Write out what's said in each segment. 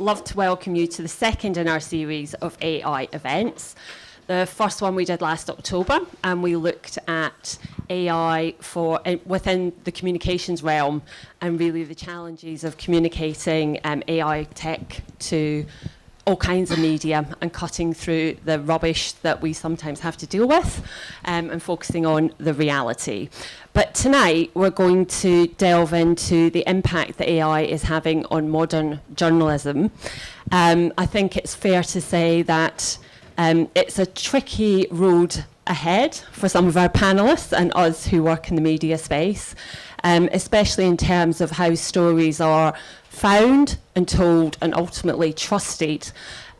love to welcome you to the second in our series of AI events. The first one we did last October, and we looked at AI within the communications realm and really the challenges of communicating AI tech to all kinds of media and cutting through the rubbish that we sometimes have to deal with and focusing on the reality. But tonight we're going to delve into the impact that AI is having on modern journalism. I think it's fair to say that it's a tricky road ahead for some of our panellists and us who work in the media space, especially in terms of how stories are found and told and ultimately trusted,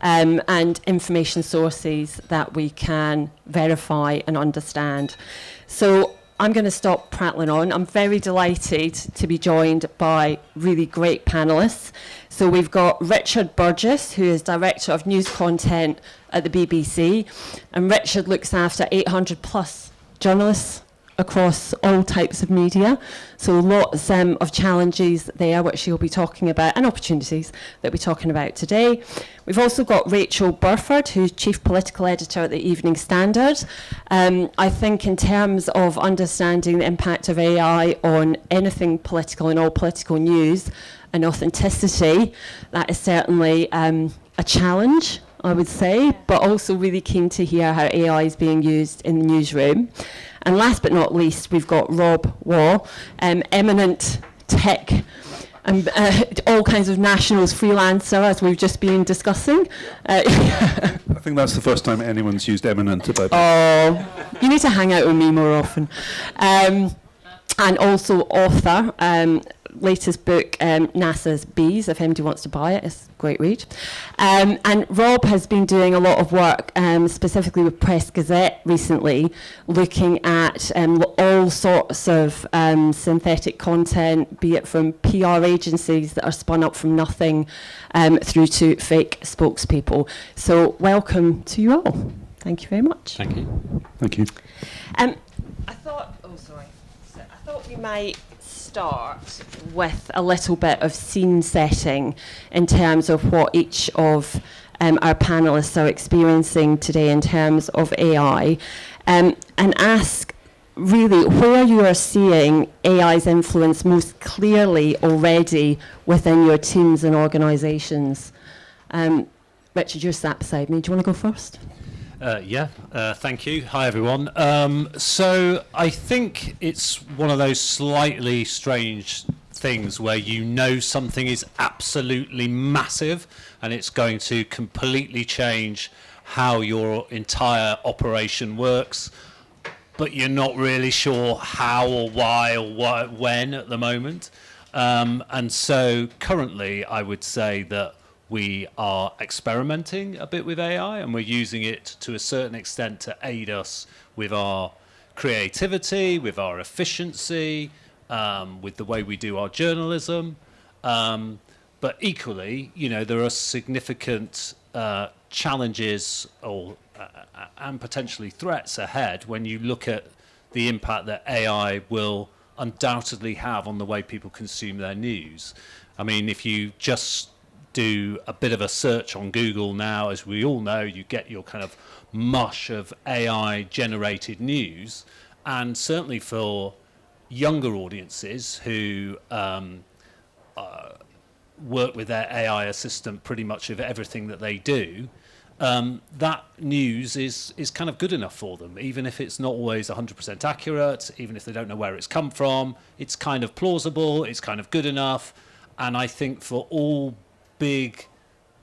and information sources that we can verify and understand. So I'm going to stop prattling on. I'm very delighted to be joined by really great panellists. So we've got Richard Burgess, who is Director of News Content at the BBC, and Richard looks after 800 plus journalists across all types of media. So lots of challenges there, which you'll be talking about, and opportunities that we're talking about today. We've also got Rachel Burford, who's Chief Political Editor at the Evening Standard. I think in terms of understanding the impact of AI on anything political and all political news and authenticity, that is certainly a challenge, I would say, but also really keen to hear how AI is being used in the newsroom. And last but not least, we've got Rob Waugh, eminent tech and all kinds of nationals freelancer, as we've just been discussing. I think that's the first time anyone's used eminent about me. Oh, you need to hang out with me more often. And also author, latest book, NASA's Bees, if anybody wants to buy it, it's a great read. And Rob has been doing a lot of work, specifically with Press Gazette recently, looking at all sorts of synthetic content, be it from PR agencies that are spun up from nothing through to fake spokespeople. So welcome to you all. Thank you very much. Thank you. Thank you. I thought we might start with a little bit of scene setting in terms of what each of our panellists are experiencing today in terms of AI, and ask really where you are seeing AI's influence most clearly already within your teams and organisations. Richard, you're sat beside me. Do you want to go first? Thank you. Hi, everyone. So I think it's one of those slightly strange things where you know something is absolutely massive and it's going to completely change how your entire operation works, but you're not really sure how or why or when at the moment. And so currently I would say that we are experimenting a bit with AI, and we're using it to a certain extent to aid us with our creativity, with our efficiency, with the way we do our journalism. But equally, there are significant challenges and potentially threats ahead when you look at the impact that AI will undoubtedly have on the way people consume their news. I mean, if you just do a bit of a search on Google now, as we all know, you get your kind of mush of AI generated news. And certainly for younger audiences who work with their AI assistant pretty much of everything that they do, that news is kind of good enough for them, even if it's not always 100% accurate, even if they don't know where it's come from. It's kind of plausible, it's kind of good enough. And I think for all big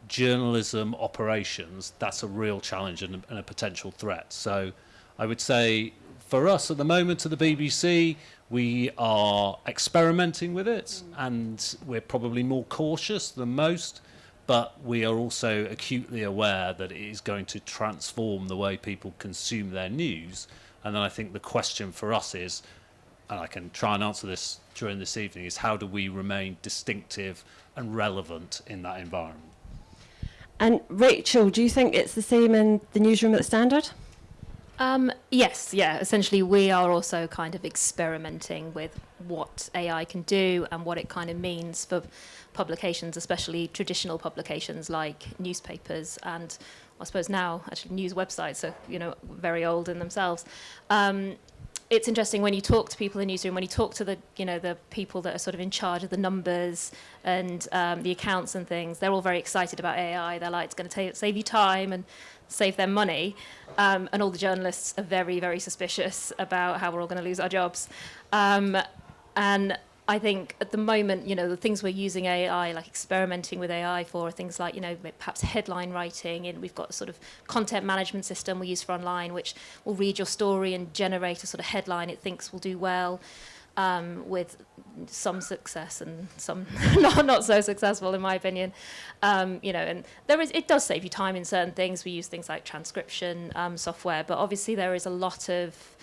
journalism operations, that's a real challenge and a potential threat. So I would say for us at the moment at the BBC, we are experimenting with it, and we're probably more cautious than most, but we are also acutely aware that it is going to transform the way people consume their news. And then I think the question for us is, and I can try and answer this during this evening, is how do we remain distinctive and relevant in that environment? And Rachel, do you think it's the same in the newsroom at the Standard? Yes, yeah. Essentially, we are also kind of experimenting with what AI can do and what it kind of means for publications, especially traditional publications like newspapers and I suppose now actually news websites are, very old in themselves. It's interesting when you talk to people in the newsroom, when you talk to the people that are sort of in charge of the numbers and the accounts and things, they're all very excited about AI. They're like, it's going to save you time and save them money. And all the journalists are very, very suspicious about how we're all going to lose our jobs. And I think at the moment, the things we're using AI, like experimenting with AI for, are things like, perhaps headline writing. And we've got a sort of content management system we use for online, which will read your story and generate a sort of headline it thinks will do well, with some success and some not so successful, in my opinion. And it does save you time in certain things. We use things like transcription software, but obviously there is a lot of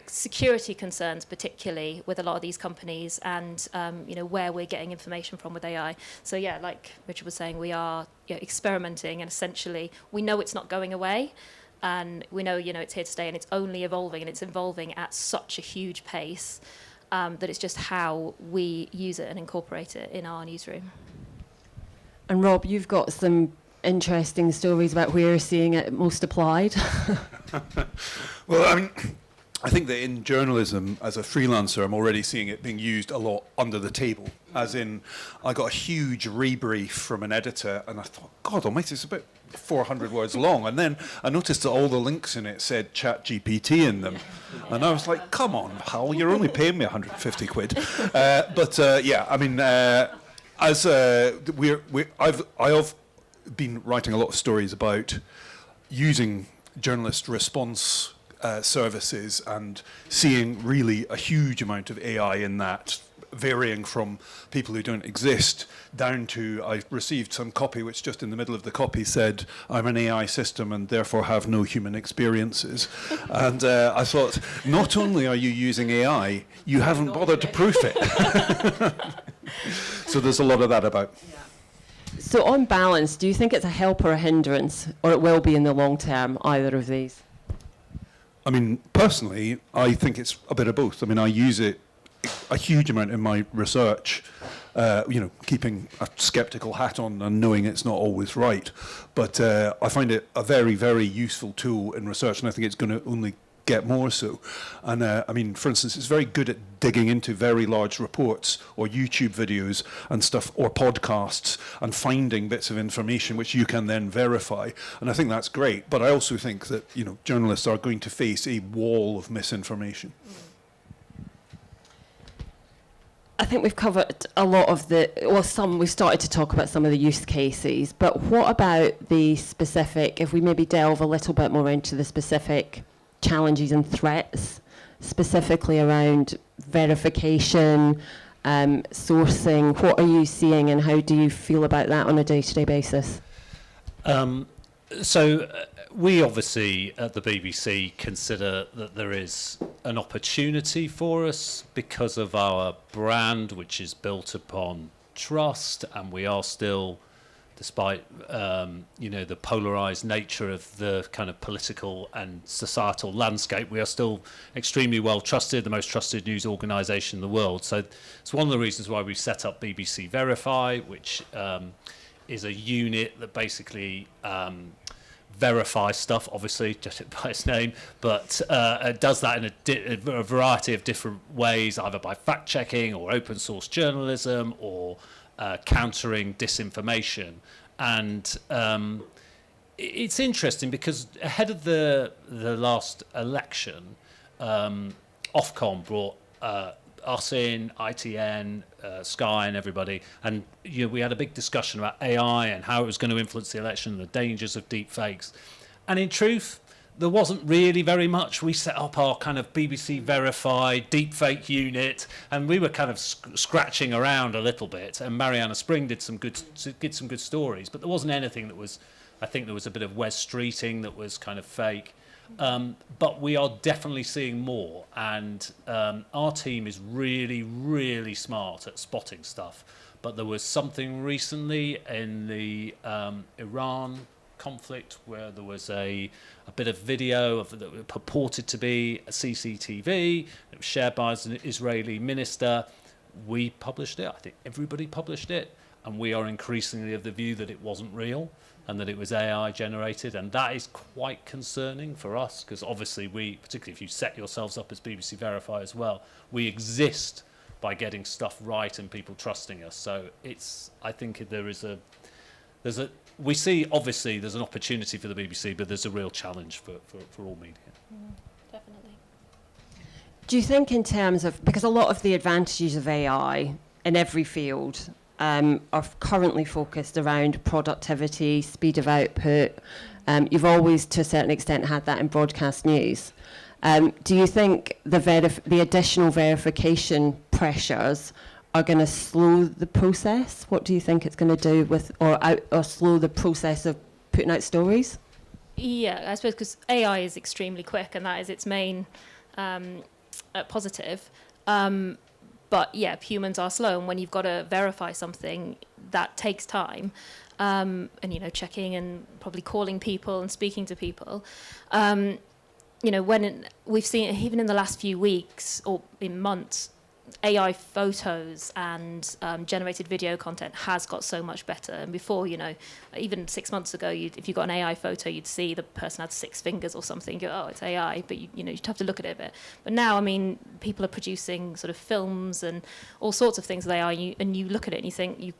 security concerns, particularly with a lot of these companies, and where we're getting information from with AI. So yeah, like Richard was saying, we are experimenting, and essentially we know it's not going away, and we know it's here to stay, and it's only evolving, and it's evolving at such a huge pace that it's just how we use it and incorporate it in our newsroom. And Rob, you've got some interesting stories about where you're seeing it most applied. Well, I think that in journalism, as a freelancer, I'm already seeing it being used a lot under the table. As in, I got a huge rebrief from an editor, and I thought, God almighty, it's about 400 words long. And then I noticed that all the links in it said ChatGPT in them. And I was like, come on, pal, you're only paying me 150 quid. I've been writing a lot of stories about using journalist response services and seeing really a huge amount of AI in that, varying from people who don't exist down to, I received some copy which just in the middle of the copy said, I'm an AI system and therefore have no human experiences. And I thought, not only are you using AI, you haven't bothered to proof it. So there's a lot of that about. So on balance, do you think it's a help or a hindrance, or it will be in the long term, either of these? Personally, I think it's a bit of both. I use it a huge amount in my research, keeping a skeptical hat on and knowing it's not always right. But I find it a very, very useful tool in research, and I think it's going to only get more so. And for instance, it's very good at digging into very large reports or YouTube videos and stuff, or podcasts, and finding bits of information which you can then verify. And I think that's great. But I also think that journalists are going to face a wall of misinformation. I think we've covered a lot of we've started to talk about some of the use cases, but what about the specific, if we maybe delve a little bit more into the specific challenges and threats, specifically around verification, sourcing? What are you seeing and how do you feel about that on a day-to-day basis? We obviously at the BBC consider that there is an opportunity for us because of our brand, which is built upon trust, and we are still, despite the polarised nature of the kind of political and societal landscape, we are still extremely well trusted, the most trusted news organisation in the world. So it's one of the reasons why we set up BBC Verify, which is a unit that basically verifies stuff, obviously, just by its name, but it does that in a variety of different ways, either by fact-checking or open source journalism or countering disinformation. And it's interesting because ahead of the last election, Ofcom brought us in, ITN, Sky and everybody, and we had a big discussion about AI and how it was going to influence the election and the dangers of deep fakes. And in truth, there wasn't really very much. We set up our kind of BBC Verified deepfake unit, and we were kind of scratching around a little bit. And Mariana Spring did some good stories, but there wasn't anything that was. I think there was a bit of Wes Streeting that was kind of fake. But we are definitely seeing more, and our team is really, really smart at spotting stuff. But there was something recently in the Iran conflict where there was a bit of video that purported to be a CCTV. It was shared by an Israeli minister. We published it. I think everybody published it. And we are increasingly of the view that it wasn't real and that it was AI generated. And that is quite concerning for us, because obviously we, particularly if you set yourselves up as BBC Verify as well, we exist by getting stuff right and people trusting us. So I think we see, obviously there's an opportunity for the BBC, but there's a real challenge for all media. Definitely. Do you think in terms of, because a lot of the advantages of AI in every field are currently focused around productivity, speed of output. You've always, to a certain extent, had that in broadcast news. Do you think the additional verification pressures are going to slow the process? What do you think it's going to do with, or slow the process of putting out stories? Yeah, I suppose because AI is extremely quick, and that is its main positive. But yeah, humans are slow, and when you've got to verify something, that takes time. And checking and probably calling people and speaking to people. When we've seen, even in the last few weeks or in months, AI photos and generated video content has got so much better. And before, even 6 months ago, if you got an AI photo, you'd see the person had 6 fingers or something. You go, oh, it's AI, but you'd have to look at it a bit. But now, people are producing sort of films and all sorts of things with AI, and you look at it and you think you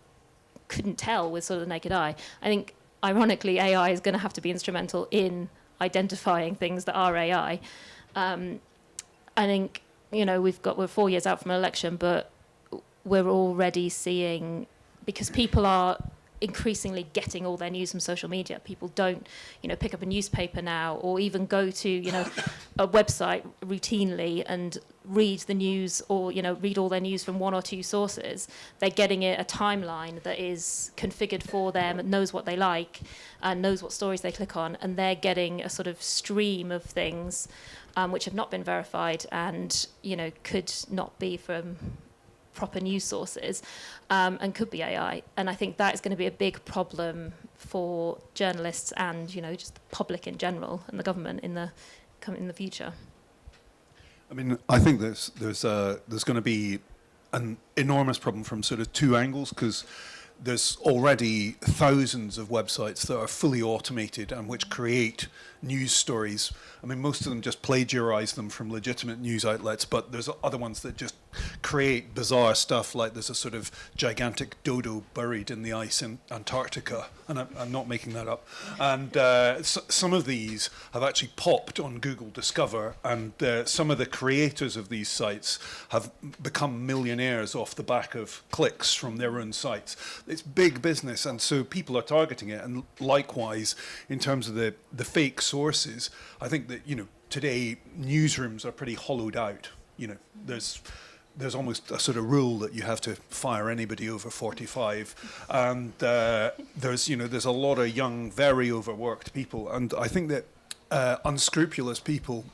couldn't tell with sort of the naked eye. I think, ironically, AI is going to have to be instrumental in identifying things that are AI. I think, we're 4 years out from an election, but we're already seeing, because people are increasingly getting all their news from social media. People don't, pick up a newspaper now, or even go to, a website routinely and read the news, or, read all their news from 1 or 2 sources. They're getting it a timeline that is configured for them, and knows what they like, and knows what stories they click on, and they're getting a sort of stream of things which have not been verified and, could not be from proper news sources, and could be AI. And I think that is going to be a big problem for journalists and, just the public in general and the government in the future. I think there's going to be an enormous problem from sort of 2 angles, because there's already thousands of websites that are fully automated and which create news stories. Most of them just plagiarize them from legitimate news outlets, but there's other ones that just create bizarre stuff, like there's a sort of gigantic dodo buried in the ice in Antarctica, and I'm not making that up. And some of these have actually popped on Google Discover, and some of the creators of these sites have become millionaires off the back of clicks from their own sites. It's big business, and so people are targeting it. And likewise, in terms of the fake sources, I think that today newsrooms are pretty hollowed out. There's almost a sort of rule that you have to fire anybody over 45, and there's a lot of young, very overworked people, and I think that unscrupulous people.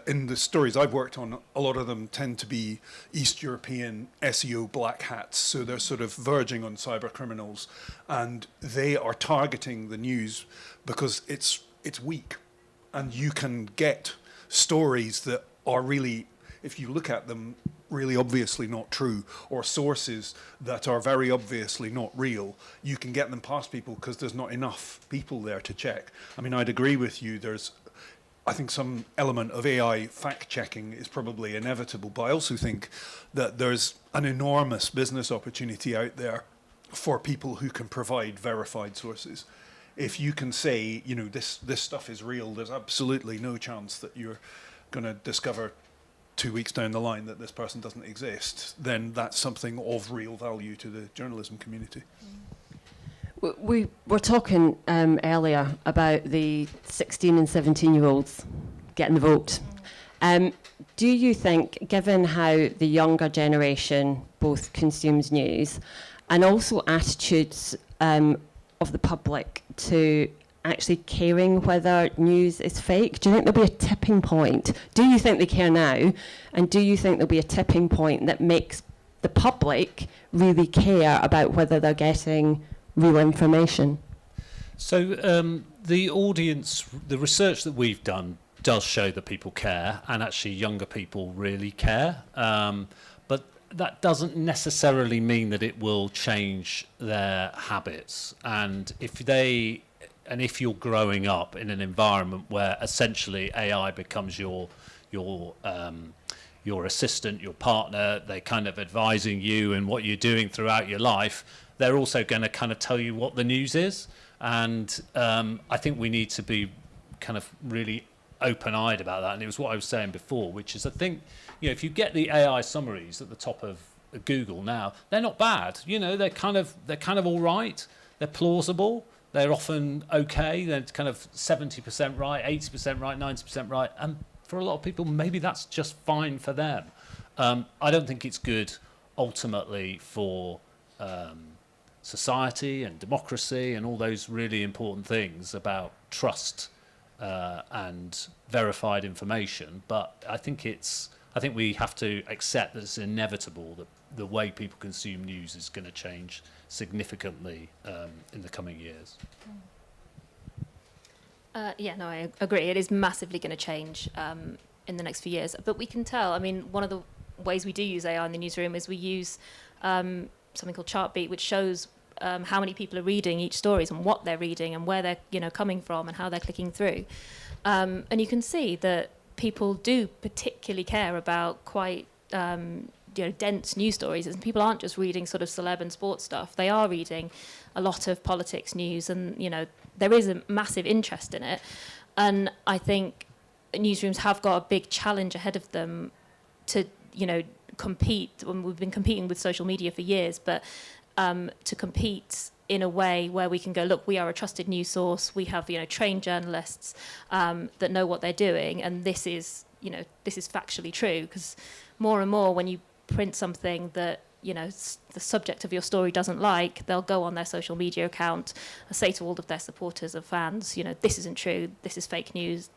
In the stories I've worked on, a lot of them tend to be East European SEO black hats, so they're sort of verging on cyber criminals, and they are targeting the news because it's weak, and you can get stories that are really, if you look at them, really obviously not true, or sources that are very obviously not real. You can get them past people because there's not enough people there to check. I'd agree with you, I think some element of AI fact-checking is probably inevitable, but I also think that there's an enormous business opportunity out there for people who can provide verified sources. If you can say, this stuff is real, there's absolutely no chance that you're going to discover 2 weeks down the line that this person doesn't exist, then that's something of real value to the journalism community. We were talking earlier about the 16 and 17-year-olds getting the vote. Do you think, given how the younger generation both consumes news and also attitudes of the public to actually caring whether news is fake, do you think there'll be a tipping point? Do you think they care now? And do you think there'll be a tipping point that makes the public really care about whether they're getting real information? So the audience, the research that we've done does show that people care, and actually younger people really care. But that doesn't necessarily mean that it will change their habits. And if you're growing up in an environment where essentially AI becomes your assistant, your partner, they're kind of advising you and what you're doing throughout your life, they're also going to kind of tell you what the news is. And I think we need to be kind of really open-eyed about that. And it was what I was saying before, which is I think, if you get the AI summaries at the top of Google now, they're not bad. They're kind of all right. They're plausible. They're often okay. They're kind of 70% right, 80% right, 90% right. And for a lot of people, maybe that's just fine for them. I don't think it's good ultimately for society and democracy and all those really important things about trust and verified information. But I think we have to accept that it's inevitable that the way people consume news is going to change significantly in the coming years. I agree. It is massively going to change in the next few years. But we can tell. I mean, one of the ways we do use AI in the newsroom is we use something called Chartbeat, which shows how many people are reading each stories and what they're reading and where they're coming from and how they're clicking through. And you can see that people do particularly care about quite dense news stories. And people aren't just reading sort of celeb and sports stuff. They are reading a lot of politics news, and there is a massive interest in it. And I think newsrooms have got a big challenge ahead of them to compete. And we've been competing with social media for years, but to compete in a way where we can go, look, we are a trusted news source. We have trained journalists that know what they're doing, and this is factually true. Because more and more, when you print something that the subject of your story doesn't like, they'll go on their social media account and say to all of their supporters and fans, this isn't true, this is fake news,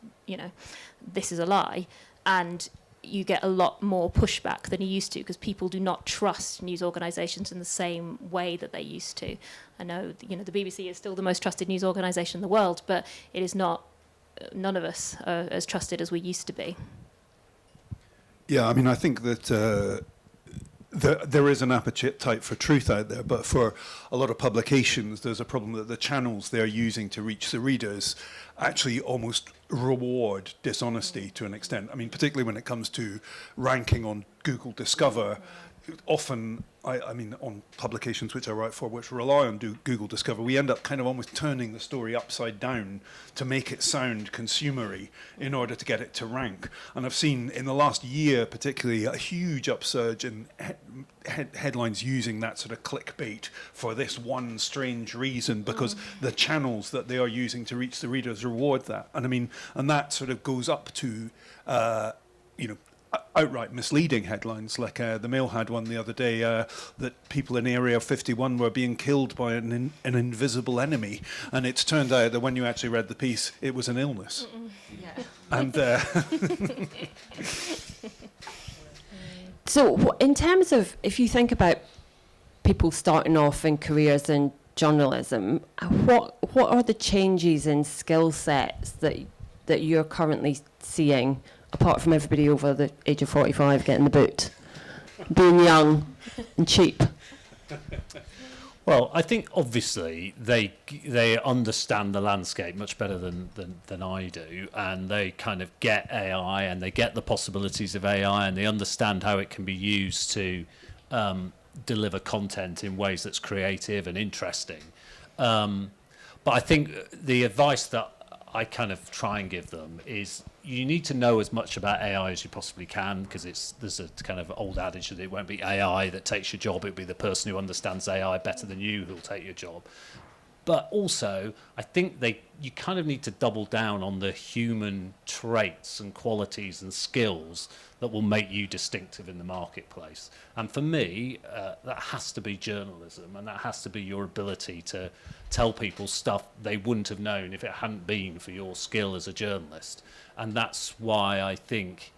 this is a lie. And you get a lot more pushback than you used to, because people do not trust news organisations in the same way that they used to. I know, the BBC is still the most trusted news organisation in the world, but it is not, none of us are as trusted as we used to be. Yeah, I mean, I think that there is an appetite for truth out there, but for a lot of publications, there's a problem that the channels they're using to reach the readers actually almost reward dishonesty to an extent. I mean, particularly when it comes to ranking on Google Discover, often, I mean, on publications which I write for, which rely on Google Discover, we end up kind of almost turning the story upside down to make it sound consumery in order to get it to rank. And I've seen in the last year, particularly, a huge upsurge in headlines using that sort of clickbait for this one strange reason, because the channels that they are using to reach the readers reward that. And I mean, and that sort of goes up to, outright misleading headlines, like the Mail had one the other day that people in Area 51 were being killed by an invisible enemy, and it's turned out that when you actually read the piece, it was an illness. Yeah. And So in terms of, if you think about people starting off in careers in journalism, what are the changes in skill sets that you're currently seeing, apart from everybody over the age of 45 getting the boot, being young and cheap? Well, I think obviously they understand the landscape much better than I do, and they kind of get AI and they get the possibilities of AI, and they understand how it can be used to deliver content in ways that's creative and interesting. But I think the advice that I kind of try and give them is you need to know as much about AI as you possibly can, because there's a kind of old adage that it won't be AI that takes your job, it'll be the person who understands AI better than you who'll take your job. But also, I think you kind of need to double down on the human traits and qualities and skills that will make you distinctive in the marketplace. And for me, that has to be journalism, and that has to be your ability to tell people stuff they wouldn't have known if it hadn't been for your skill as a journalist. And that's why I think,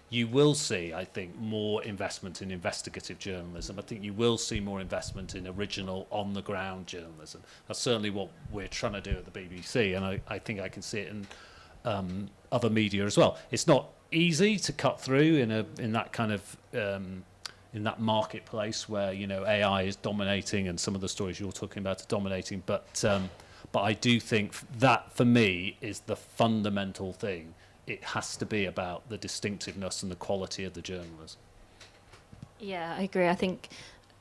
you will see, I think, more investment in investigative journalism. I think you will see more investment in original, on-the-ground journalism. That's certainly what we're trying to do at the BBC, and I think I can see it in other media as well. It's not easy to cut through in that kind of in that marketplace where, you know, AI is dominating and some of the stories you're talking about are dominating, but I do think that, for me, is the fundamental thing. It has to be about the distinctiveness and the quality of the journalism. Yeah, I agree. I think,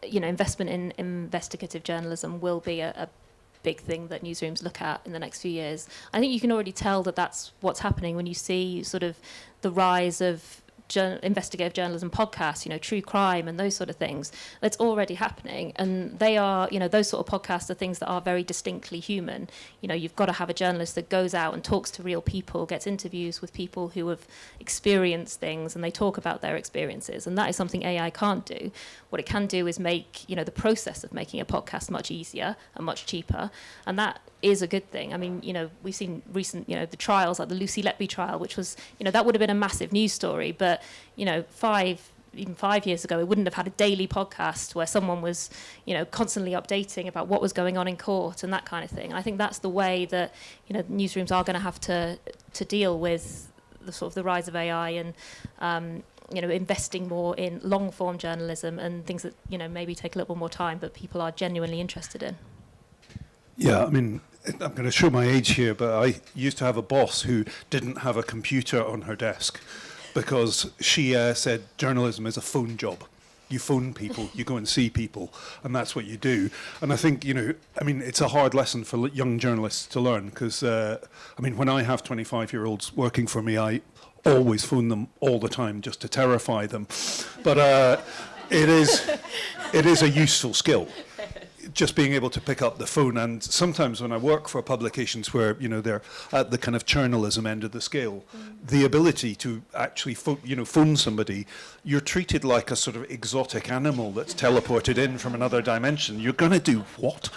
you know, investment in investigative journalism will be a big thing that newsrooms look at in the next few years. I think you can already tell that that's what's happening when you see sort of the rise of investigative journalism podcasts, you know, true crime and those sort of things. That's already happening, and they are, you know, those sort of podcasts are things that are very distinctly human. You know, you've got to have a journalist that goes out and talks to real people, gets interviews with people who have experienced things, and they talk about their experiences, and that is something AI can't do. What it can do is make, you know, the process of making a podcast much easier and much cheaper, and that is a good thing. I mean, you know, we've seen recent, you know, the trials, like the Lucy Letby trial, which was, you know, that would have been a massive news story, but, you know, 5 years ago, it wouldn't have had a daily podcast where someone was, you know, constantly updating about what was going on in court and that kind of thing. And I think that's the way that, you know, newsrooms are going to have to deal with the sort of the rise of AI and, you know, investing more in long-form journalism and things that, you know, maybe take a little more time, but people are genuinely interested in. Yeah, I mean, I'm going to show my age here, but I used to have a boss who didn't have a computer on her desk because she said journalism is a phone job. You phone people, you go and see people, and that's what you do. And I think, you know, I mean, it's a hard lesson for young journalists to learn because, I mean, when I have 25-year-olds working for me, I always phone them all the time just to terrify them. But it is a useful skill. Just being able to pick up the phone, and sometimes when I work for publications where, you know, they're at the kind of journalism end of the scale, the ability to actually phone somebody, you're treated like a sort of exotic animal that's teleported in from another dimension. You're going to do what?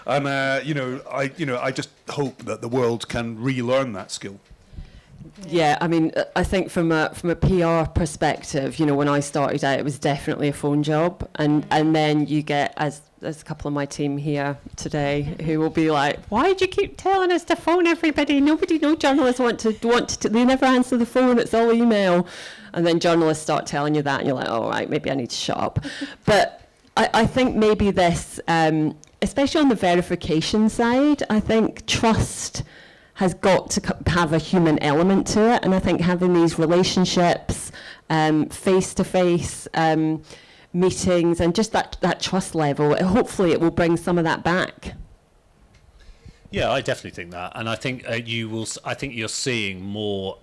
And I just hope that the world can relearn that skill. Yeah, I mean, I think from a PR perspective, you know, when I started out, it was definitely a phone job, and then you get, as there's a couple of my team here today who will be like, why do you keep telling us to phone everybody? No journalists want to, they never answer the phone, it's all email. And then journalists start telling you that, and you're like, all right, maybe I need to shut up. But I think maybe this, especially on the verification side, I think trust has got to have a human element to it, and I think having these relationships, face-to-face meetings, and just that trust level, hopefully it will bring some of that back. Yeah, I definitely think that, and I think I think you're seeing more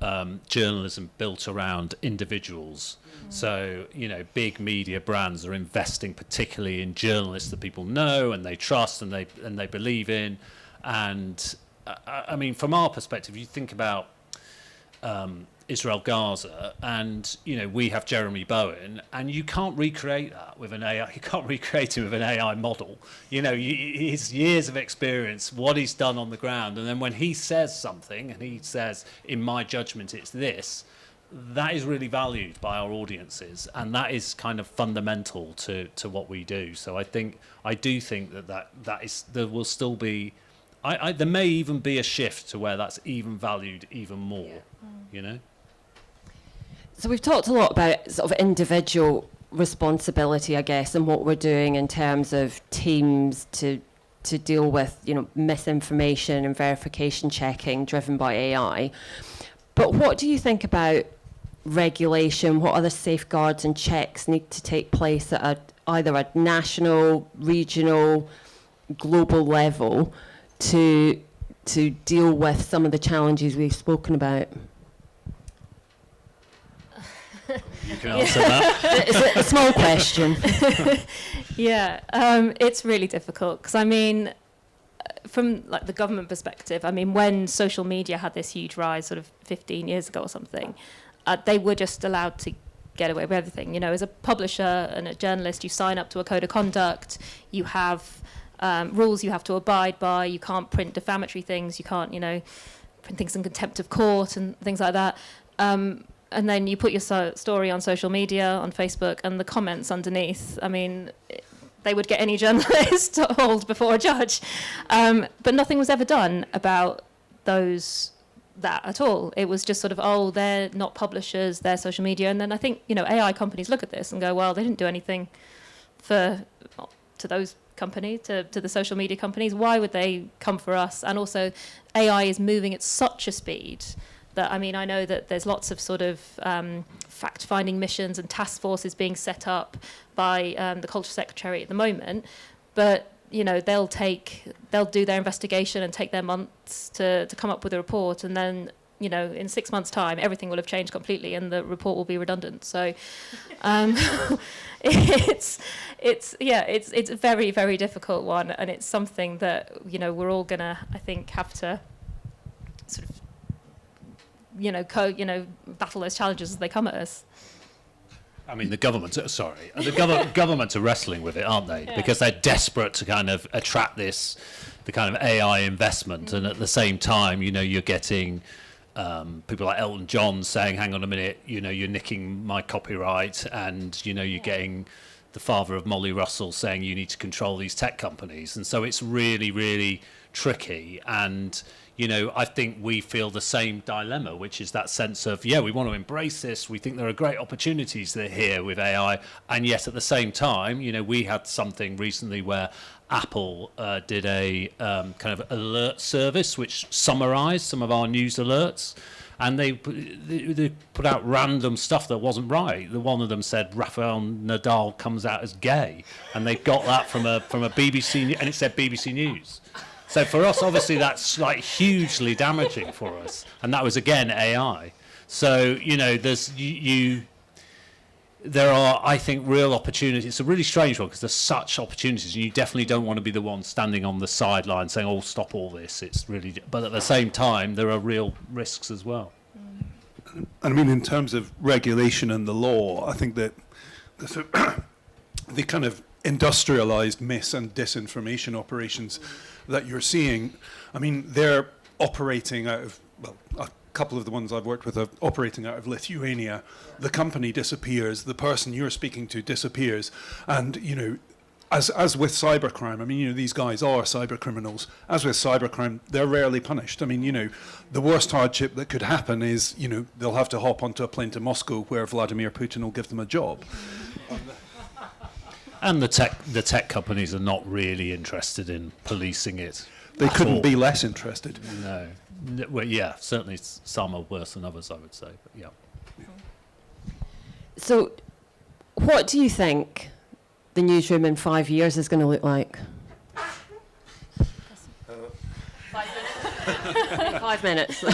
journalism built around individuals. So, you know, big media brands are investing particularly in journalists that people know and they trust and they believe in, and I mean, from our perspective, you think about Israel Gaza, and, you know, we have Jeremy Bowen, and you can't recreate that with an AI. You can't recreate him with an AI model. You know, his years of experience, what he's done on the ground, and then when he says something, and he says, in my judgment, it's this, that is really valued by our audiences, and that is kind of fundamental to what we do. So I do think that there will still be. There may even be a shift to where that's even valued even more, you know? So we've talked a lot about sort of individual responsibility, I guess, and what we're doing in terms of teams to deal with, you know, misinformation and verification checking driven by AI. But what do you think about regulation? What other safeguards and checks need to take place at either a national, regional, global level to deal with some of the challenges we've spoken about? You can answer that. It's a small question. Yeah, it's really difficult because, I mean, from like the government perspective, I mean, when social media had this huge rise sort of 15 years ago or something, they were just allowed to get away with everything. You know, as a publisher and a journalist, you sign up to a code of conduct, you have rules you have to abide by, you can't print defamatory things, you can't, you know, print things in contempt of court and things like that. and then you put your story on social media, on Facebook, and the comments underneath, I mean, they would get any journalist hauled before a judge. But nothing was ever done about that at all. It was just sort of, oh, they're not publishers, they're social media. And then I think, AI companies look at this and go, well, they didn't do anything to those companies, to the social media companies. Why would they come for us? And also, AI is moving at such a speed that, I mean, I know that there's lots of sort of fact-finding missions and task forces being set up by the Culture Secretary at the moment, but they'll do their investigation and take their months to come up with a report, and then in 6 months' time everything will have changed completely and the report will be redundant. So it's a very, very difficult one, and it's something that we're all gonna, I think, have to sort of battle those challenges as they come at us. I mean, the governments are wrestling with it, aren't they? Yeah. Because they're desperate to kind of attract the kind of AI investment. And at the same time, you're getting people like Elton John saying, hang on a minute, you're nicking my copyright. And, you're getting the father of Molly Russell saying you need to control these tech companies. And so it's really, really tricky. And I think we feel the same dilemma, which is that sense of, we want to embrace this. We think there are great opportunities that are here with AI. And yet at the same time, we had something recently where Apple did a kind of alert service which summarized some of our news alerts. And they put out random stuff that wasn't right. One of them said Rafael Nadal comes out as gay. And they got that from a BBC, and it said BBC News. So for us, obviously, that's like hugely damaging for us, and that was again AI. So there are, I think, real opportunities. It's a really strange one because there's such opportunities, and you definitely don't want to be the one standing on the sideline saying, "Oh, stop all this." It's really, but at the same time, there are real risks as well. And I mean, in terms of regulation and the law, I think that the kind of industrialized mis and disinformation operations that you're seeing, I mean, they're operating out of, well, a couple of the ones I've worked with are operating out of Lithuania. The company disappears, the person you're speaking to disappears, and, as with cybercrime, I mean, these guys are cyber criminals. As with cybercrime, they're rarely punished. I mean, the worst hardship that could happen is, they'll have to hop onto a plane to Moscow where Vladimir Putin will give them a job. And the tech companies are not really interested in policing it. They couldn't be less interested. No. Well, yeah, certainly some are worse than others, I would say. But yeah. So, what do you think the newsroom in 5 years is going to look like? 5 minutes. 5 minutes.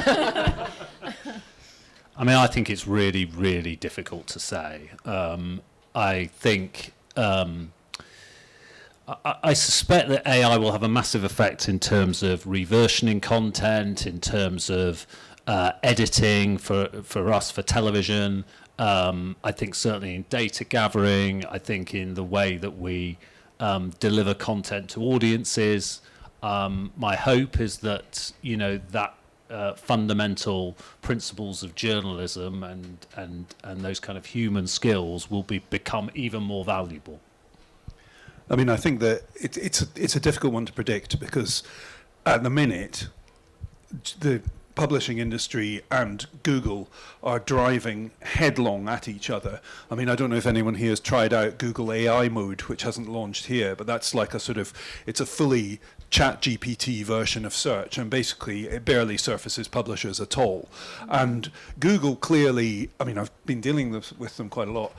I mean, I think it's really, really difficult to say. I think. I suspect that AI will have a massive effect in terms of reversioning content, in terms of editing for us, for television. I think certainly in data gathering. I think in the way that we deliver content to audiences. My hope is that, that fundamental principles of journalism and those kind of human skills will become even more valuable. I mean, I think that it's a difficult one to predict because at the minute, the publishing industry and Google are driving headlong at each other. I mean, I don't know if anyone here has tried out Google AI mode, which hasn't launched here, but that's like it's a fully ChatGPT version of search, and basically it barely surfaces publishers at all. And Google clearly, I mean, I've been dealing with them quite a lot.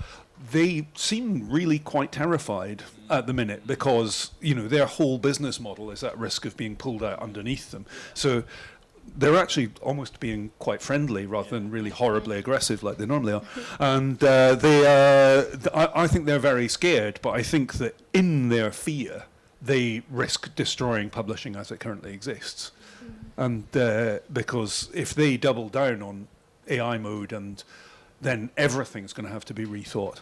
They seem really quite terrified at the minute because, their whole business model is at risk of being pulled out underneath them. So they're actually almost being quite friendly rather than really horribly aggressive like they normally are. And I think they're very scared, but I think that in their fear, they risk destroying publishing as it currently exists. And because if they double down on AI mode, and then everything's going to have to be rethought.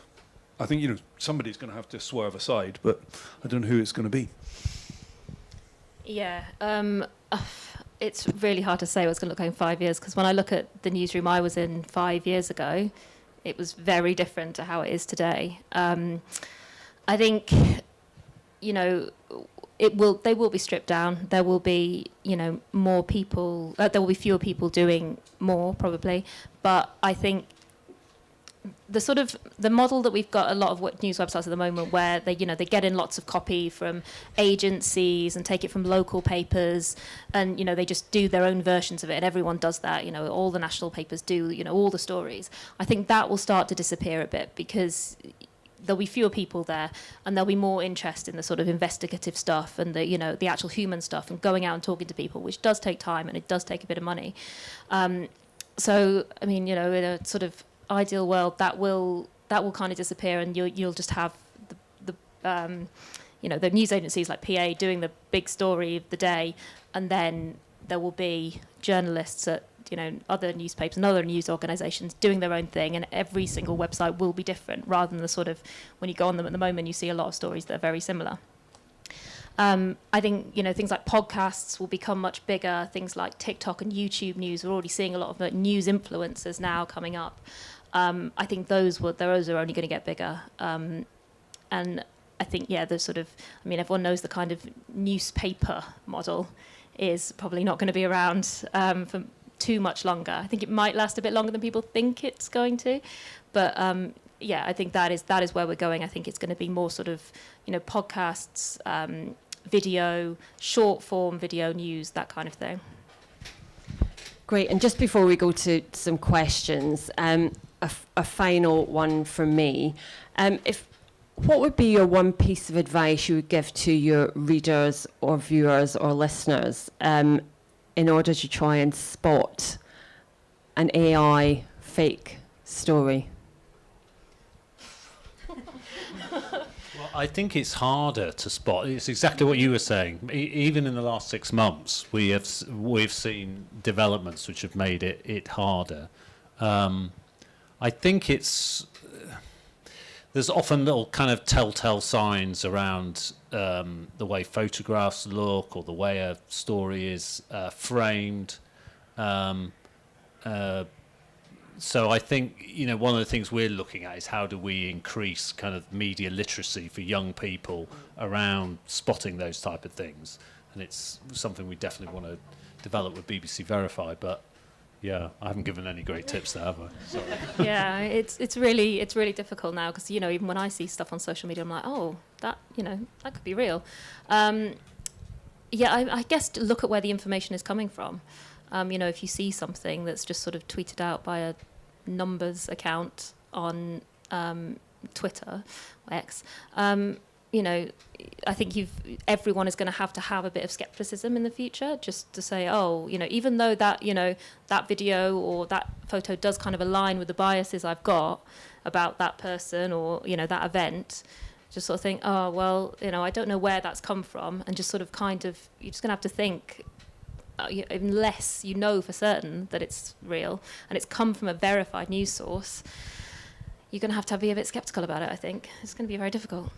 I think, somebody's going to have to swerve aside, but I don't know who it's going to be. Yeah. it's really hard to say what's going to look like in 5 years, because when I look at the newsroom I was in 5 years ago, it was very different to how it is today. I think, you know, they will be stripped down. There will be, you know, more people. There will be fewer people doing more, probably. But I think the model that we've got a lot of news websites at the moment, where they get in lots of copy from agencies and take it from local papers, and, you know, they just do their own versions of it, and everyone does that. You know, all the national papers do, you know, all the stories. I think that will start to disappear a bit, because there'll be fewer people there, and there'll be more interest in the sort of investigative stuff and the, you know, the actual human stuff, and going out and talking to people, which does take time and it does take a bit of money. So, I mean, you know, in a sort of ideal world, that will kind of disappear, and you'll just have the you know, the news agencies like PA doing the big story of the day, and then there will be journalists at, you know, other newspapers and other news organisations doing their own thing, and every single website will be different, rather than the sort of, when you go on them at the moment, you see a lot of stories that are very similar. I think, you know, things like podcasts will become much bigger. Things like TikTok and YouTube news, we're already seeing a lot of news influencers now coming up. I think those are only going to get bigger. And I think, yeah, the sort of, I mean, everyone knows the kind of newspaper model is probably not going to be around for too much longer. I think it might last a bit longer than people think it's going to, but yeah, I think that is where we're going. I think it's going to be more sort of, you know, podcasts, video, short form video news, that kind of thing. Great. And just before we go to some questions, a final one from me. What would be your one piece of advice you would give to your readers or viewers or listeners in order to try and spot an AI fake story? Well, I think it's harder to spot. It's exactly what you were saying. Even in the last 6 months, we've seen developments which have made it harder. I think there's often little kind of telltale signs around the way photographs look, or the way a story is framed. So I think, you know, one of the things we're looking at is how do we increase kind of media literacy for young people around spotting those type of things. And it's something we definitely want to develop with BBC Verify, but yeah, I haven't given any great tips there, have I? Sorry. Yeah, it's really difficult now, because, you know, even when I see stuff on social media, I'm like, oh, that, you know, that could be real. Yeah, I guess to look at where the information is coming from. You know, if you see something that's just sort of tweeted out by a numbers account on Twitter or X, you know, I think everyone is going to have a bit of skepticism in the future, just to say, oh, you know, even though that, you know, that video or that photo does kind of align with the biases I've got about that person or, you know, that event, just sort of think, oh, well, you know, I don't know where that's come from, and just sort of kind of, you're just going to have to think, unless you know for certain that it's real and it's come from a verified news source, you're going to have to be a bit skeptical about it, I think. It's going to be very difficult.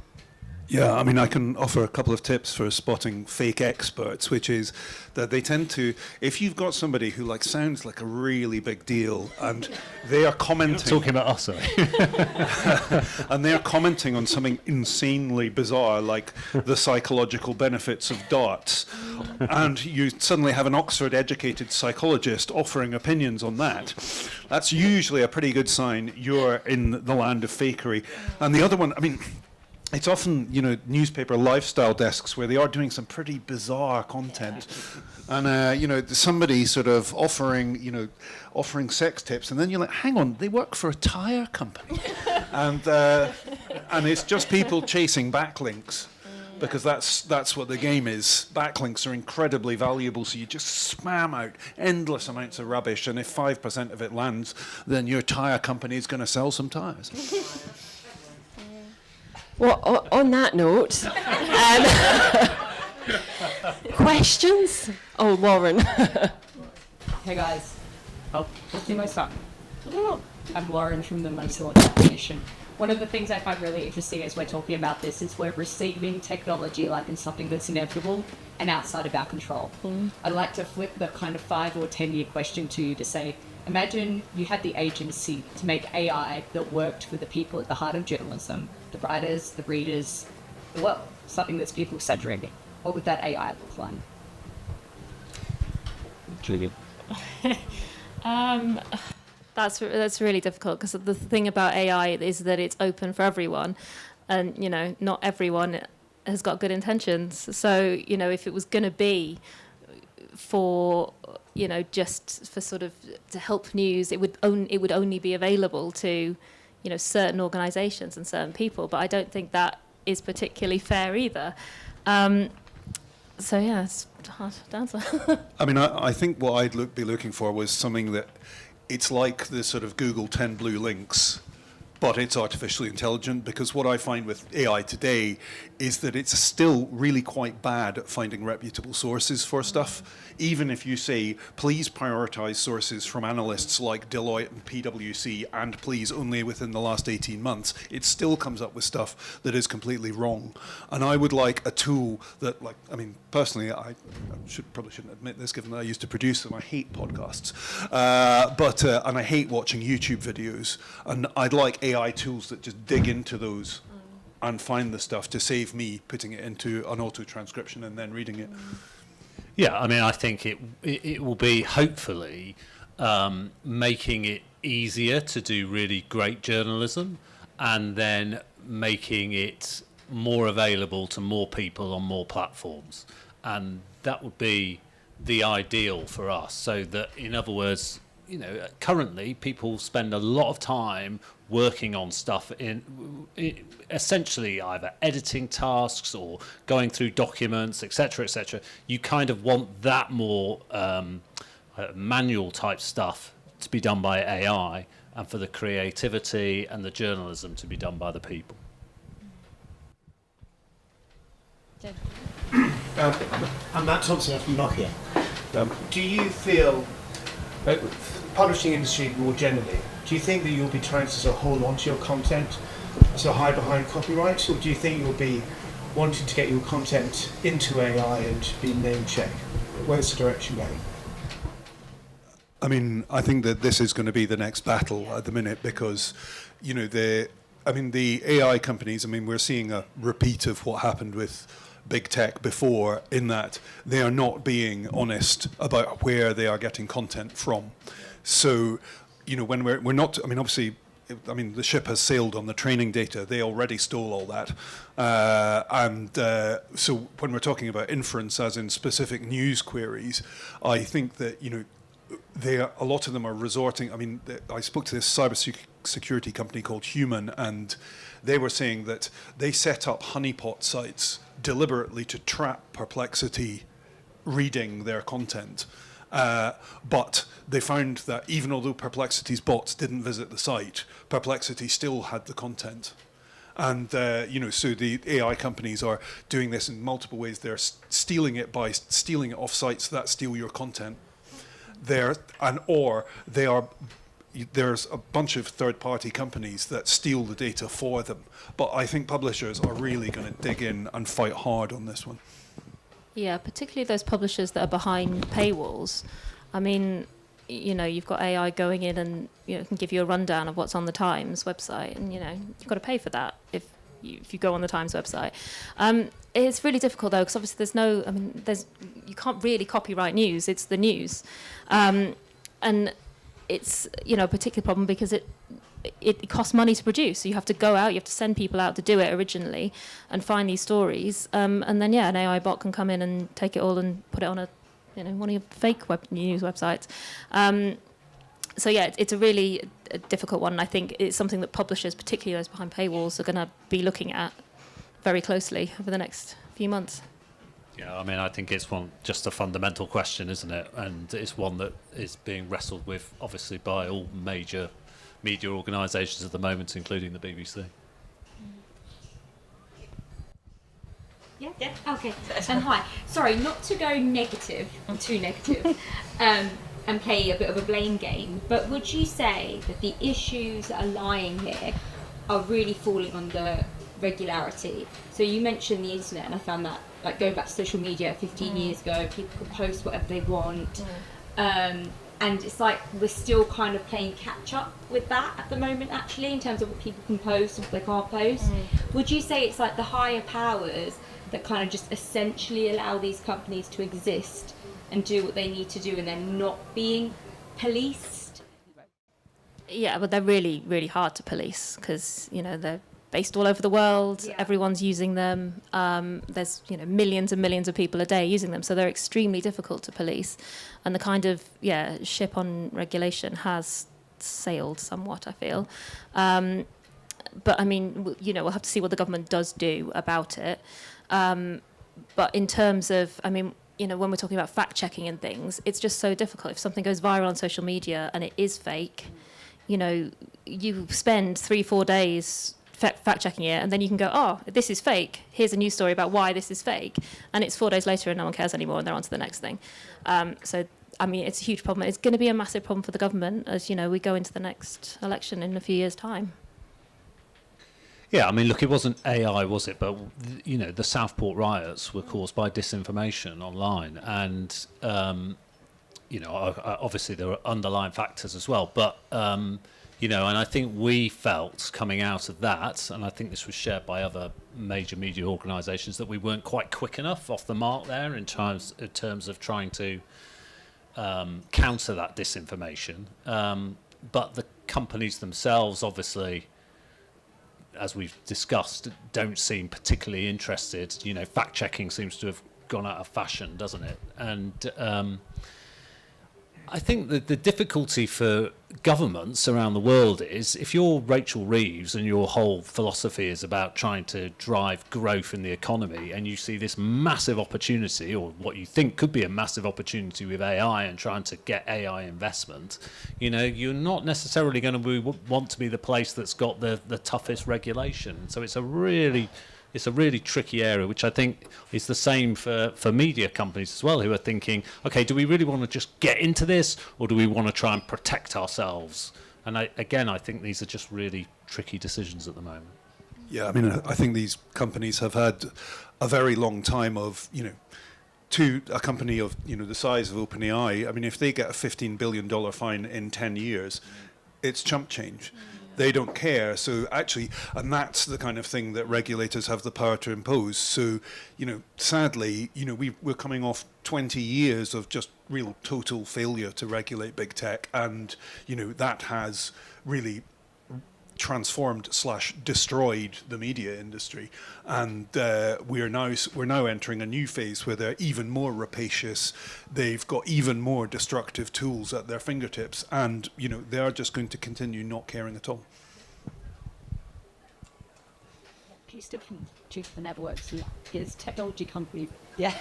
Yeah, I mean, I can offer a couple of tips for spotting fake experts, which is that they tend to, if you've got somebody who like sounds like a really big deal and they are commenting... You're not talking about us, sorry. And they're commenting on something insanely bizarre, like the psychological benefits of darts, and you suddenly have an Oxford-educated psychologist offering opinions on that, that's usually a pretty good sign you're in the land of fakery. And the other one, I mean... It's often, you know, newspaper lifestyle desks where they are doing some pretty bizarre content. And, you know, somebody sort of offering sex tips, and then you're like, hang on, they work for a tyre company. And it's just people chasing backlinks, because that's what the game is. Backlinks are incredibly valuable, so you just spam out endless amounts of rubbish, and if 5% of it lands, then your tyre company is going to sell some tyres. Well, on that note, questions? Oh, Lauren. Hey guys. Oh, let's do my start. I'm Lauren from the Mental Foundation. one of the things I find really interesting as we're talking about this is we're receiving technology like it's something that's inevitable and outside of our control. I'd like to flip the kind of 5 or 10 year question to you to say, imagine you had the agency to make AI that worked for the people at the heart of journalism, the writers, the readers, the world, something that's people-centric. What would that AI look like? Julian. That's really difficult, because the thing about AI is that it's open for everyone, and not everyone has got good intentions. So if it was going to be for just for sort of to help news, it would only be available to certain organisations and certain people. But I don't think that is particularly fair either. So yeah, it's hard to answer. I mean, I think what I'd be looking for was something that it's like the sort of Google 10 blue links, but it's artificially intelligent, because what I find with AI today is that it's still really quite bad at finding reputable sources for stuff. Even if you say, please prioritize sources from analysts like Deloitte and PwC, and please only within the last 18 months, it still comes up with stuff that is completely wrong. And I would like a tool that, personally, I probably shouldn't admit this, given that I used to produce them. I hate podcasts, and I hate watching YouTube videos. And I'd like AI tools that just dig into those and find the stuff to save me putting it into an auto transcription and then reading it. Yeah, I mean, I think it will be hopefully making it easier to do really great journalism, and then making it more available to more people on more platforms. And that would be the ideal for us. So that, in other words, currently people spend a lot of time working on stuff in essentially either editing tasks or going through documents, etc., etc. You kind of want that more manual type stuff to be done by AI, and for the creativity and the journalism to be done by the people. I'm Matt Thompson from Nokia. Do you feel, publishing industry more generally, do you think that you'll be trying to sort of hold on to your content, so hide behind copyright, or do you think you'll be wanting to get your content into AI and be name checked? Where's the direction going? I mean, I think that this is going to be the next battle at the minute, because, the AI companies, we're seeing a repeat of what happened with big tech before, in that they are not being honest about where they are getting content from. So, when we're not, obviously, the ship has sailed on the training data. They already stole all that. So when we're talking about inference, as in specific news queries, I think that, a lot of them are resorting. I spoke to this cybersecurity company called Human, and they were saying that they set up honeypot sites deliberately to trap Perplexity reading their content. But they found that even although Perplexity's bots didn't visit the site, Perplexity still had the content. And, so the AI companies are doing this in multiple ways. They're stealing it by stealing it off sites that steal your content. There's a bunch of third-party companies that steal the data for them. But I think publishers are really going to dig in and fight hard on this one. Yeah, particularly those publishers that are behind paywalls. You've got AI going in and can give you a rundown of what's on the Times website, and you've got to pay for that if you go on the Times website. It's really difficult though, because obviously you can't really copyright news. It's the news, and it's a particular problem because it costs money to produce. So you have to go out, you have to send people out to do it originally and find these stories. And then, an AI bot can come in and take it all and put it on one of your fake news websites. It's a really difficult one. I think it's something that publishers, particularly those behind paywalls, are going to be looking at very closely over the next few months. Yeah, I think it's just a fundamental question, isn't it? And it's one that is being wrestled with, obviously, by all major media organisations at the moment, including the BBC. Yeah. Okay. Hi. Sorry, not to go negative or too negative, and play a bit of a blame game. But would you say that the issues that are lying here are really falling under regularity. So you mentioned the internet, and I found that, like, going back to social media 15 years ago, people could post whatever they want. And it's like we're still kind of playing catch up with that at the moment, actually, in terms of what people can post and what they can't post. Would you say it's like the higher powers that kind of just essentially allow these companies to exist and do what they need to do, and they're not being policed? Yeah, but they're really, really hard to police because, you know, they're based all over the world. Yeah. Everyone's using them. There's, you know, millions and millions of people a day using them, so they're extremely difficult to police. And the kind of ship on regulation has sailed somewhat, I feel. But I mean, you know, we'll have to see what the government does do about it. But in terms of, I mean, you know, when we're talking about fact checking and things, it's just so difficult. If something goes viral on social media and it is fake, you know, you spend 3-4 days fact checking it, and then you can go, oh, this is fake. Here's a news story about why this is fake, and it's 4 days later and no one cares anymore, and they're on to the next thing. So, I mean, it's a huge problem. It's going to be a massive problem for the government as, you know, we go into the next election in a few years' time. Yeah, I mean, look, it wasn't AI, was it? But, you know, the Southport riots were caused by disinformation online, and you know, obviously there were underlying factors as well, but you know, and I think we felt coming out of that, and I think this was shared by other major media organisations, that we weren't quite quick enough off the mark there in terms of trying to counter that disinformation. But the companies themselves, obviously, as we've discussed, don't seem particularly interested. You know, fact checking seems to have gone out of fashion, doesn't it? And I think that the difficulty for governments around the world is, if you're Rachel Reeves and your whole philosophy is about trying to drive growth in the economy, and you see this massive opportunity, or what you think could be a massive opportunity with AI and trying to get AI investment, you know, you're not necessarily going to want to be the place that's got the toughest regulation. So it's a really tricky area, which I think is the same for media companies as well, who are thinking, okay, do we really want to just get into this, or do we want to try and protect ourselves? And I think these are just really tricky decisions at the moment. Yeah, I mean, I think these companies have had a very long time of, you know, to a company of, you know, the size of OpenAI, I mean, if they get a $15 billion fine in 10 years, it's chump change. They don't care. So actually, and that's the kind of thing that regulators have the power to impose. So, you know, sadly, you know, we're coming off 20 years of just real total failure to regulate big tech. And, you know, that has really transformed / destroyed the media industry, and we're now entering a new phase where they're even more rapacious. They've got even more destructive tools at their fingertips, and, you know, they are just going to continue not caring at all. Please do Chief the networks. His technology company. Yeah.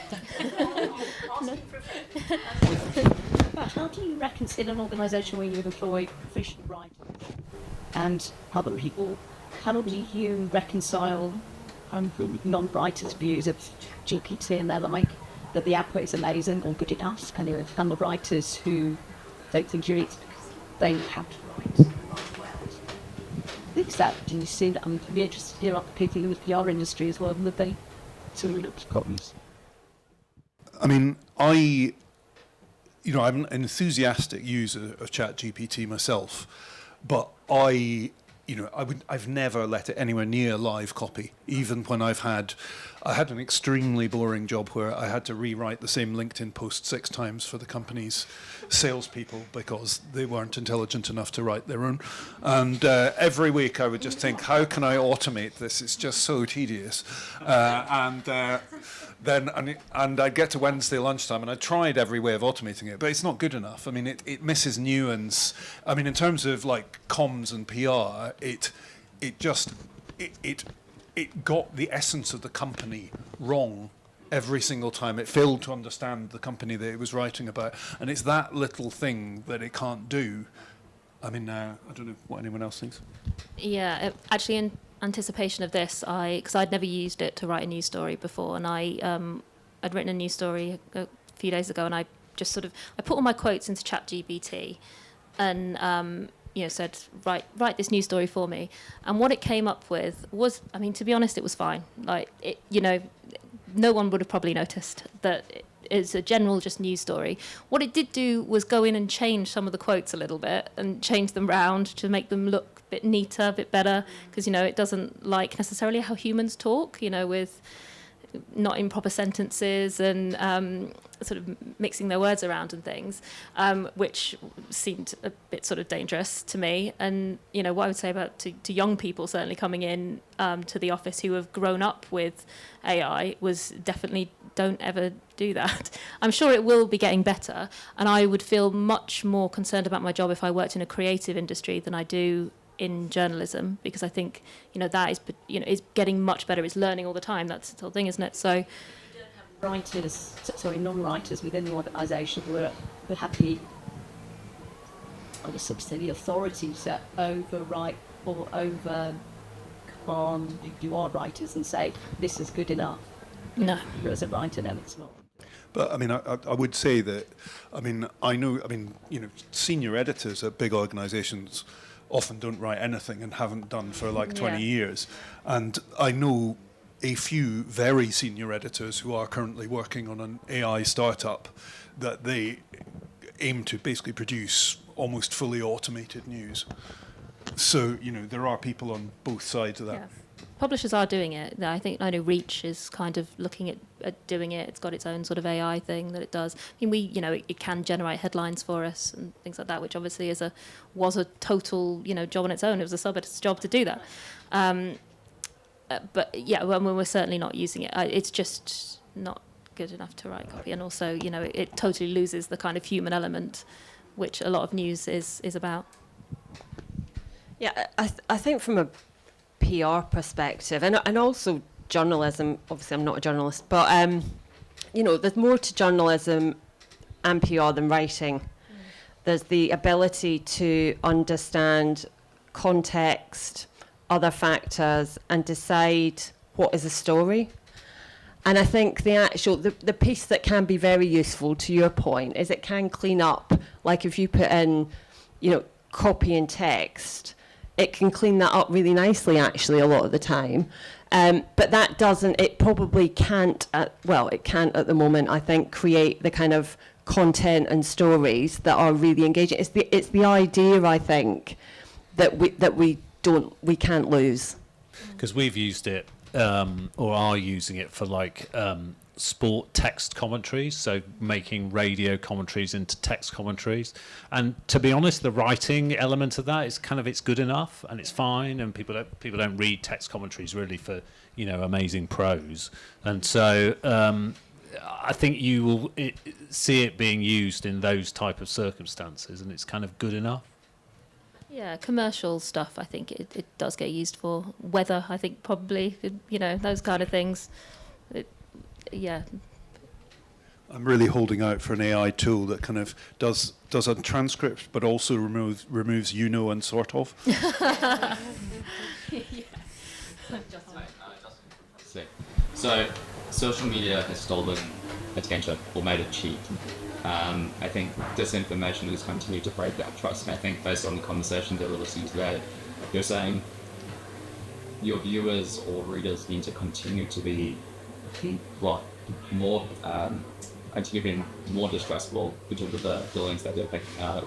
How do you reconcile an organisation where you employ professional writers and other people? How do you reconcile non-writers' views of GPT and their like, that the output is amazing or good enough, and the writers who don't think you're they have to write? That, do you see that? I'm be interested to hear about the people in the PR industry as well, would they? I mean, I'm an enthusiastic user of ChatGPT myself, but I've never let it anywhere near live copy, even when I had an extremely boring job where I had to rewrite the same LinkedIn post 6 times for the company's salespeople because they weren't intelligent enough to write their own. And every week I would just think, how can I automate this? It's just so tedious. And I'd get to Wednesday lunchtime, and I tried every way of automating it, but it's not good enough. I mean, it misses nuance. I mean, in terms of like comms and PR, it got the essence of the company wrong every single time. It failed to understand the company that it was writing about, and it's that little thing that it can't do. I mean, I don't know what anyone else thinks. Yeah, actually, in anticipation of this, because I'd never used it to write a news story before, and I'd written a news story a few days ago, and I just I put all my quotes into ChatGPT, and said, write this news story for me. And what it came up with was, I mean, to be honest, it was fine. Like, no one would have probably noticed that it's a general just news story. What it did do was go in and change some of the quotes a little bit and change them round to make them look a bit neater, a bit better, because, it doesn't like necessarily how humans talk, with not in proper sentences and sort of mixing their words around and things, which seemed a bit sort of dangerous to me. And, what I would say about to young people certainly coming in to the office who have grown up with AI was definitely don't ever do that. I'm sure it will be getting better, and I would feel much more concerned about my job if I worked in a creative industry than I do in journalism, because I think that is getting much better. It's learning all the time. That's the whole thing, isn't it? So non-writers within the organisation were happy, I guess, the authority to overwrite or overcome if you are writers and say this is good enough. No, as a writer, no, it's not. But I mean, I would say that, I know, senior editors at big organisations often don't write anything and haven't done for like 20 years. And I know a few very senior editors who are currently working on an AI startup that they aim to basically produce almost fully automated news. So, there are people on both sides of that. Yeah. Publishers are doing it. I know Reach is kind of looking at doing it. It's got its own sort of AI thing that it does. I mean, it can generate headlines for us and things like that, which obviously was a total, job on its own. It was a sub-editor's job to do that. But yeah, we're certainly not using it. It's just not good enough to write copy, and also, it totally loses the kind of human element, which a lot of news is about. Yeah, I think from a PR perspective, and also journalism, obviously I'm not a journalist, but there's more to journalism and PR than writing. There's the ability to understand context, other factors, and decide what is a story. And I think the piece that can be very useful, to your point, is it can clean up, like if you put in, copy and text, it can clean that up really nicely, actually, a lot of the time. But it probably can't, it can't at the moment, I think, create the kind of content and stories that are really engaging. It's the idea, I think, that we can't lose. Because we've used it, or are using it for sport text commentaries, so making radio commentaries into text commentaries. And to be honest, the writing element of that is it's good enough and it's fine, and people don't read text commentaries really for amazing prose. And so I think you will see it being used in those type of circumstances, and it's kind of good enough. Yeah, commercial stuff, I think it does get used for. Weather, I think probably, those kind of things. Yeah. I'm really holding out for an AI tool that kind of does a transcript, but also removes and sort of. So, social media has stolen attention or made it cheap. I think disinformation has continued to break that trust. And I think based on the conversation that we're listening to today, you're saying your viewers or readers need to continue to be more distrustful because of the feelings that they're picking up.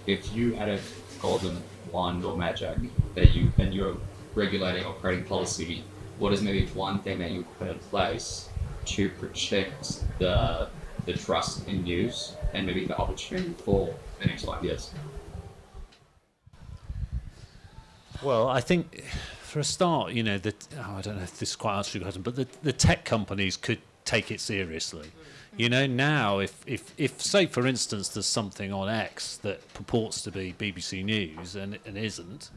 If you had a golden wand or magic and you're regulating or creating policy, what is maybe one thing that you put in place to protect the trust in news and maybe the opportunity for the next 5 years? Well, I think for a start, I don't know if this quite answers your question, but the tech companies could take it seriously. Now if say for instance there's something on X that purports to be BBC News and isn't,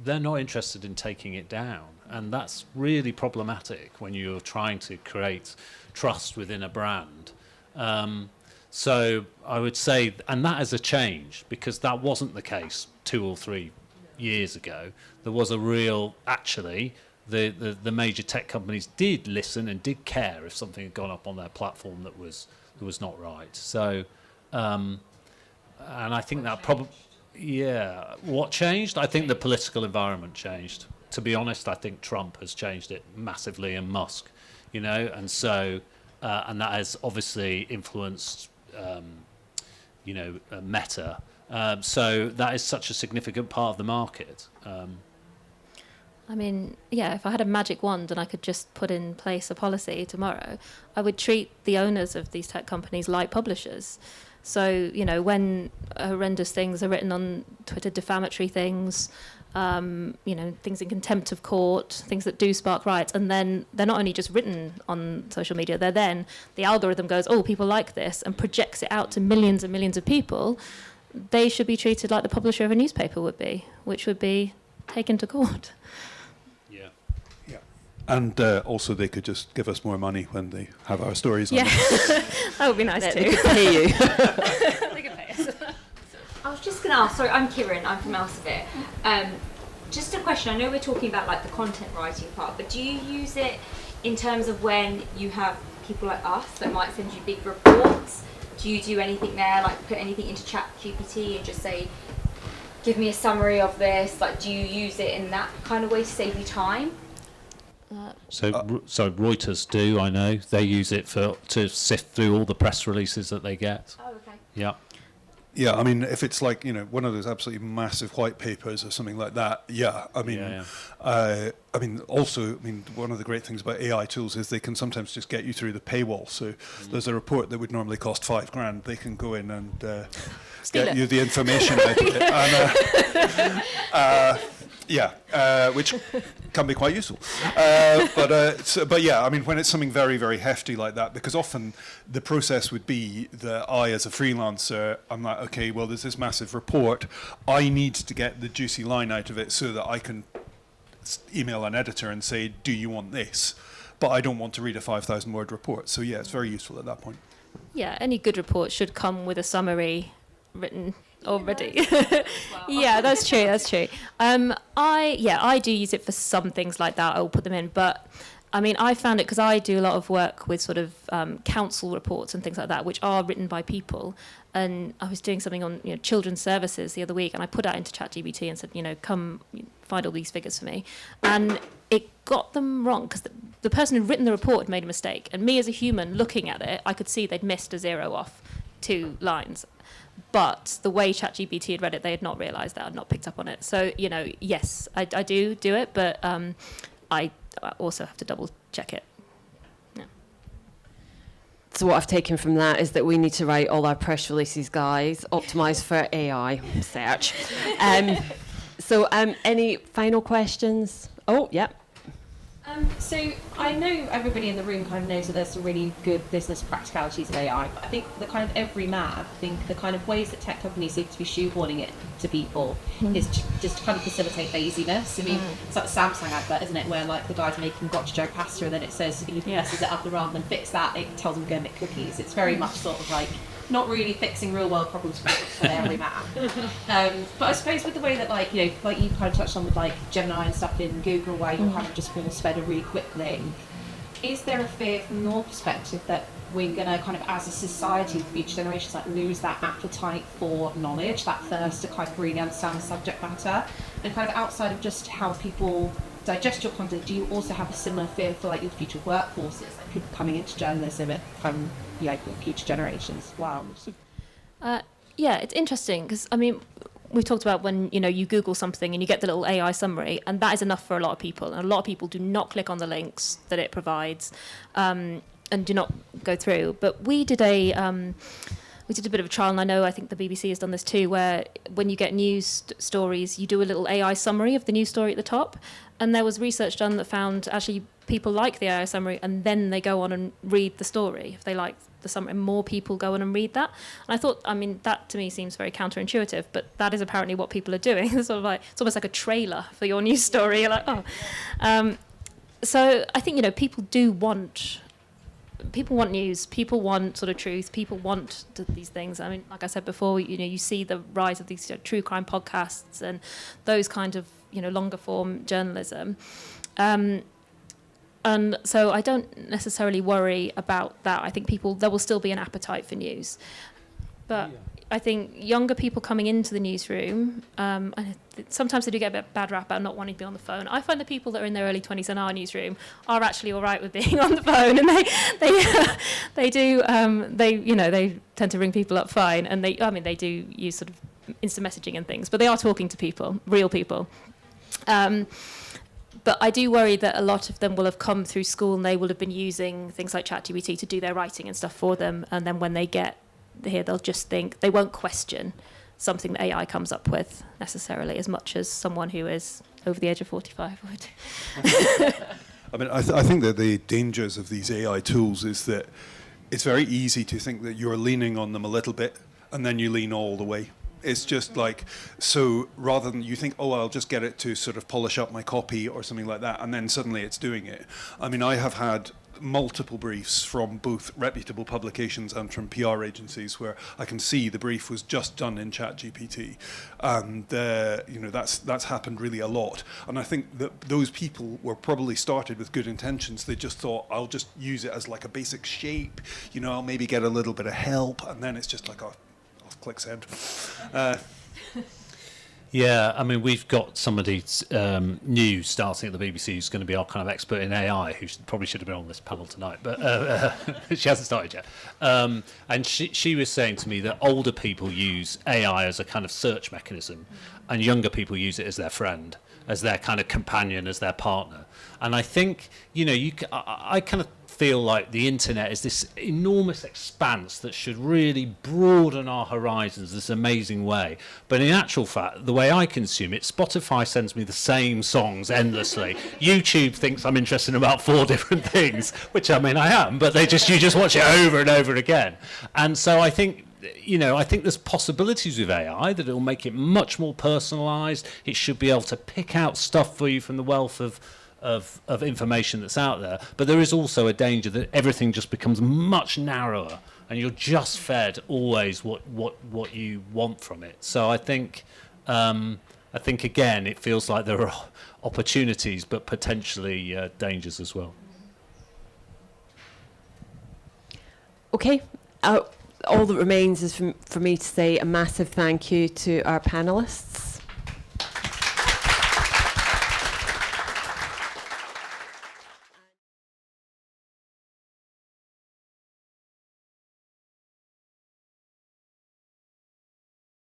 they're not interested in taking it down, and that's really problematic when you're trying to create trust within a brand. So I would say, and that is a change, because that wasn't the case 2 or 3 years ago. There was a real, actually, the major tech companies did listen and did care if something had gone up on their platform that was not right. So, and I think that probably, Yeah. What changed? I think the political environment changed. To be honest, I think Trump has changed it massively, and Musk, and so, and that has obviously influenced, Meta. So that is such a significant part of the market. I mean, yeah, if I had a magic wand and I could just put in place a policy tomorrow, I would treat the owners of these tech companies like publishers. So, when horrendous things are written on Twitter, defamatory things, things in contempt of court, things that do spark riots, and then they're not only just written on social media, the algorithm goes, oh, people like this, and projects it out to millions and millions of people. They should be treated like the publisher of a newspaper would be, which would be taken to court. And also, they could just give us more money when they have our stories on. Yeah, that would be nice too. They could pay you. They could pay us. I was just going to ask, sorry, I'm Kieran, I'm from Elsevier. Just a question, I know we're talking about like the content writing part, but do you use it in terms of when you have people like us that might send you big reports? Do you do anything there, like put anything into ChatGPT and just say, give me a summary of this? Like, do you use it in that kind of way to save you time? So Reuters do, I know. They use it to sift through all the press releases that they get. Oh, okay. Yeah. Yeah, I mean, if it's like, one of those absolutely massive white papers or something like that, also, one of the great things about AI tools is they can sometimes just get you through the paywall. So there's a report that would normally cost $5,000. They can go in and get you the information out of it. Which can be quite useful. When it's something very, very hefty like that, because often the process would be that I, as a freelancer, I'm like, okay, well, there's this massive report. I need to get the juicy line out of it so that I can email an editor and say, do you want this? But I don't want to read a 5,000-word report. So, yeah, it's very useful at that point. Yeah, any good report should come with a summary written already. Yeah, that's true. I do use it for some things like that. I'll put them in, but I mean, I found it because I do a lot of work with sort of council reports and things like that, which are written by people. And I was doing something on children's services the other week, and I put that into ChatGPT and said, come find all these figures for me, and it got them wrong because the person who'd written the report had made a mistake, and me as a human looking at it, I could see they'd missed a zero off 2 lines. But the way ChatGPT had read it, they had not realised that, had not picked up on it. So, yes, I do it, but I also have to double check it. Yeah. So what I've taken from that is that we need to write all our press releases, guys, optimised for AI search. So any final questions? Oh, yeah. So I know everybody in the room kind of knows that there's some really good business practicalities of AI, but I think the kind of the kind of ways that tech companies seem to be shoehorning it to people is just to kind of facilitate laziness. I mean, it's like the Samsung advert, isn't it, where like the guy's making gotcha pasta and then it says, if he messes it up rather than fix that, it tells him to go make cookies. It's very much sort of like not really fixing real world problems for every man. But I suppose with the way that like you kind of touched on with like Gemini and stuff in Google, where you're kind of just force fed a really quick link, is there a fear from your perspective that we're going to kind of as a society, future generations, like lose that appetite for knowledge, that thirst to kind of really understand the subject matter? And kind of outside of just how people digest your content, do you also have a similar fear for like your future workforces, like people coming into journalism from future generations? Wow. Yeah, it's interesting because I mean, we've talked about when you Google something and you get the little AI summary, and that is enough for a lot of people. And a lot of people do not click on the links that it provides, and do not go through. But we did a bit of a trial, and I think the BBC has done this too, where when you get news stories, you do a little AI summary of the news story at the top. And there was research done that found actually people like the AI summary, and then they go on and read the story. If they like the summary, more people go on and read that. And I thought, I mean, that to me seems very counterintuitive, but that is apparently what people are doing. It's sort of like, it's almost like a trailer for your news story. You're like, oh. So I think, people want news, people want sort of truth, people want these things. I mean, like I said before, you see the rise of these true crime podcasts and those kind of, longer form journalism. And so I don't necessarily worry about that. I think there will still be an appetite for news. But I think younger people coming into the newsroom, and sometimes they do get a bit bad rap about not wanting to be on the phone. I find the people that are in their early 20s in our newsroom are actually all right with being on the phone, and they tend to ring people up fine, and they do use sort of instant messaging and things, but they are talking to people, real people. But I do worry that a lot of them will have come through school and they will have been using things like ChatGPT to do their writing and stuff for them, and then when they get here, they'll just think, they won't question something that AI comes up with necessarily as much as someone who is over the age of 45 would. I mean, I think that the dangers of these AI tools is that it's very easy to think that you're leaning on them a little bit and then you lean all the way. It's just like, so rather than you think, oh, I'll just get it to sort of polish up my copy or something like that, and then suddenly it's doing it. I mean, I have had multiple briefs from both reputable publications and from PR agencies where I can see the brief was just done in ChatGPT, and that's happened really a lot. And I think that those people were probably started with good intentions. They just thought, I'll just use it as like a basic shape, I'll maybe get a little bit of help, and then it's just like I'll click send. Yeah, I mean, we've got somebody new starting at the BBC who's going to be our kind of expert in AI, who probably should have been on this panel tonight, but she hasn't started yet. And she was saying to me that older people use AI as a kind of search mechanism, and younger people use it as their friend, as their kind of companion, as their partner. And I think, I kind of feel like the internet is this enormous expanse that should really broaden our horizons this amazing way. But in actual fact, the way I consume it, Spotify sends me the same songs endlessly. YouTube thinks I'm interested in about 4 different things, which I mean I am, but you just watch it over and over again. And so I think there's possibilities with AI that it will make it much more personalised. It should be able to pick out stuff for you from the wealth of information that's out there, but there is also a danger that everything just becomes much narrower and you're just fed always what you want from it. So I think again it feels like there are opportunities but potentially dangers as well. Okay, all that remains is for me to say a massive thank you to our panellists.